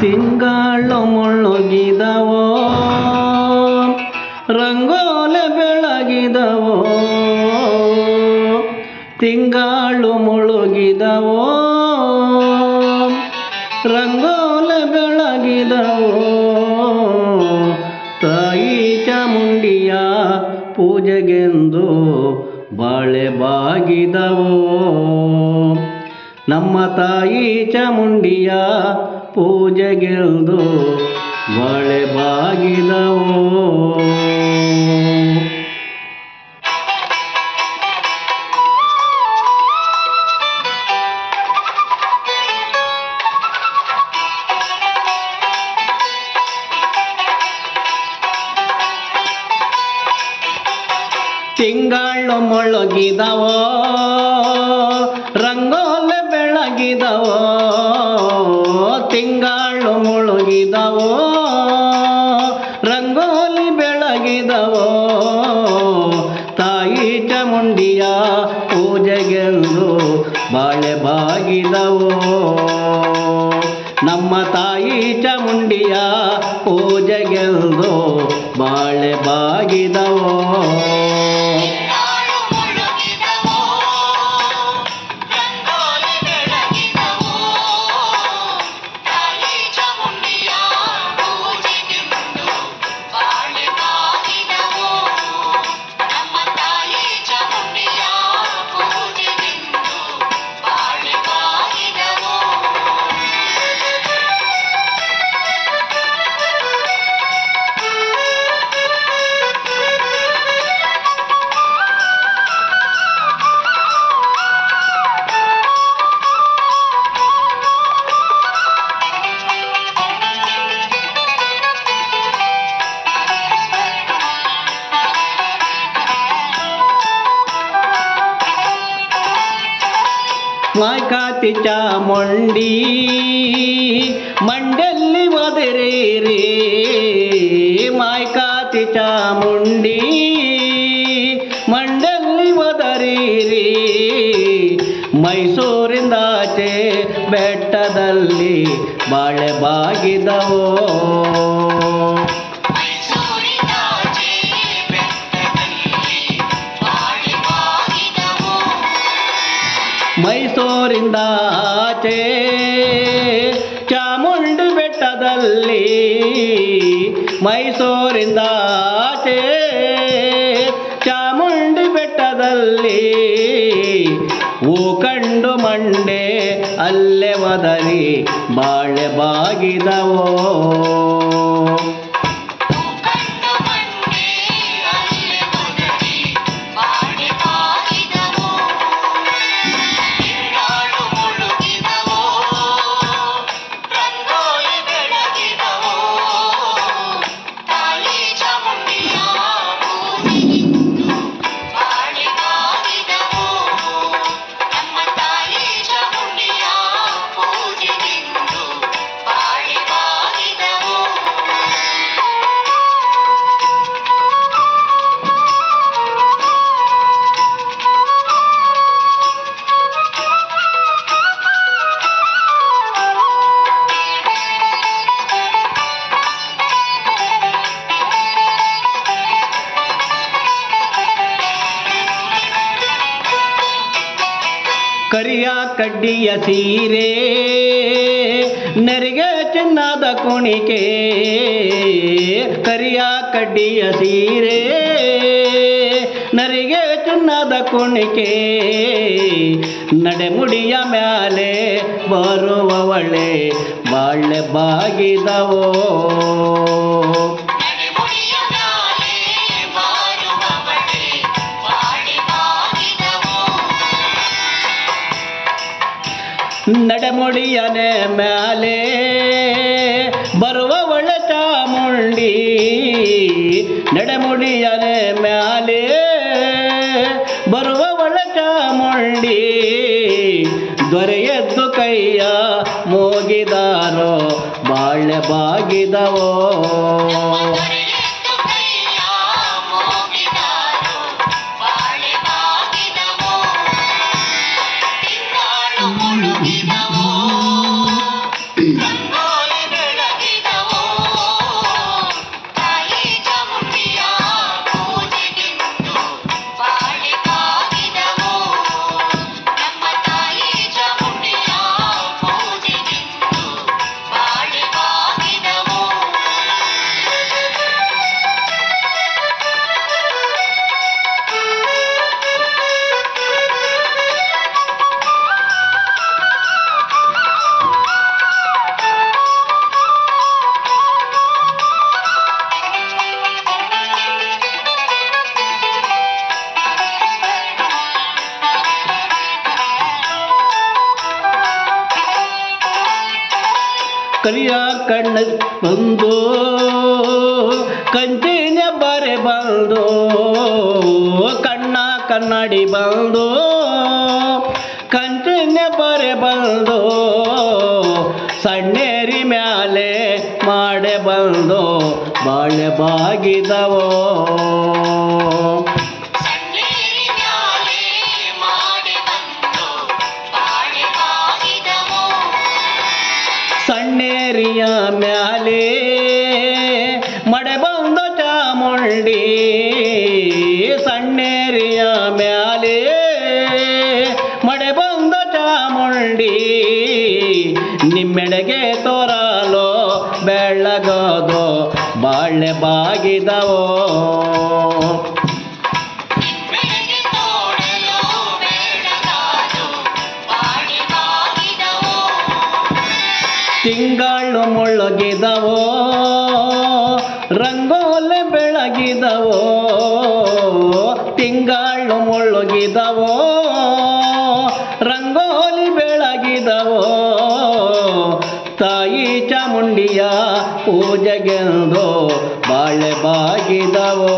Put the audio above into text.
ತಿಂಗಳು ಮುಳುಗಿದವೋ ರಂಗೋಲೆ ಬೆಳಗಿದವೋ ತಿಂಗಳು ಮುಳುಗಿದವೋ ರಂಗೋಲೆ ಬೆಳಗಿದವೋ ತಾಯಿ ಚಾಮುಂಡಿಯ ಪೂಜೆಗೆಂದು ಬಾಳೆ ಬಾಗಿದವೋ ನಮ್ಮ ತಾಯಿ ಚಾಮುಂಡಿಯ ಪೂಜೆಗೆಂದು ಬಾಳೆ ಬಾಗಿದವೋ ತಿಂಗಳು ಮೊಳಗಿದವೋ ರಂಗೋಲೆ ಬೆಳಗಿದವೋ ತಿಂಗಳು ಮುಳುಗಿದವೋ ರಂಗೋಲಿ ಬೆಳಗಿದವೋ ತಾಯಿ ಚಾಮುಂಡಿಯ ಪೂಜೆಗೆಂದು ಬಾಳೆ ಬಾಗಿದವೋ ನಮ್ಮ ತಾಯಿ ಚಾಮುಂಡಿಯ ಪೂಜೆಗೆಂದು ಬಾಳೆ ಬಾಗಿದವೋ ಮಾಯ್ಕಾತಿ ಚಾಮುಂಡಿ ಮಂಡಲ್ಲಿ ಒದರೇರಿ ಮಾಯ್ಕಾತಿ ಚಾಮುಂಡಿ ಮಂಡಲ್ಲಿ ಒದರೇರಿ ಮೈಸೂರಿಂದಾಚೆ ಬೆಟ್ಟದಲ್ಲಿ ಬಾಳೆ ಬಾಗಿದವೋ ಮೈಸೂರಿಂದ ಆಚೆ ಚಾಮುಂಡಿ ಬೆಟ್ಟದಲ್ಲಿ ಮೈಸೂರಿಂದ ಆಚೆ ಚಾಮುಂಡಿ ಬೆಟ್ಟದಲ್ಲಿ ಹೂ ಕಂಡು ಮಂಡೆ ಅಲ್ಲೇ ಒದರಿ ಬಾಳೆ ಬಾಗಿದವೋ ಕರಿಯ ಕಡ್ಡಿಯ ಸೀರೆ ನೆರಿಗೆ ಚಿನ್ನದ ಕುಣಿಕೆ ಕರಿಯ ಕಡ್ಡಿಯ ಸೀರೆ ನರಿಗೆ ಚಿನ್ನದ ಕುಣಿಕೆ ನಡೆಮುಡಿಯ ಮ್ಯಾಲೆ ಬರುವವಳೆ ಬಾಳೆ ಬಾಗಿದವೋ ನಡೆಮುಡಿಯನೆ ಮ್ಯಾಲೆ ಬರುವವಳ ಚಾಮುಂಡಿ ನಡೆಮುಡಿಯನೆ ಮ್ಯಾಲೆ ಬರುವವಳ ಚಾಮುಂಡಿ ದೊರೆಯದ್ದು ಕೈಯ ಮೋಗಿದಾರೋ ಬಾಳೆ ಬಾಗಿದವೋ ರಂಗೋಲಿ ಬೆಳಗಿದವೋ ಕರಿಯ ಕಣ್ಣ ಬಂದು ಕಂಚಿನ ಬರೆ ಬಂದು ಕಣ್ಣ ಕನ್ನಡಿ ಬಂದು ಕಂಚಿನ ಬರೆ ಬಂದು ಸಣ್ಣೇರಿ ಮ್ಯಾಲೆ ಮಾಡೆ ಬಂದು ಬಾಳೆ ಬಾಗಿದವೋ ಸಣ್ಣೇರಿಯ ಮ್ಯಾಲೆ ಮಡೆ ಬಂದು ಚಾಮುಂಡಿ ಸಣ್ಣೇರಿಯ ಮ್ಯಾಲೆ ಮಡೆ ಬಂದು ಚಾಮುಂಡಿ ನಿಮ್ಮೆಡೆಗೆ ತೋರಲು ಬೆಳ್ಳಗೋದು ಬಾಳೆ ಬಾಗಿದವೋ ತಿಂಗಳು ಮುಳುಗಿದವೋ ರಂಗೋಲೆ ಬೆಳಗಿದವೋ ತಿಂಗಳು ಮುಳುಗಿದವೋ ರಂಗೋಲಿ ಬೆಳಗಿದವೋ ತಾಯಿ ಚಾಮುಂಡಿಯ ಪೂಜೆಗೆಂದು ಬಾಳೆ ಬಾಗಿದವೋ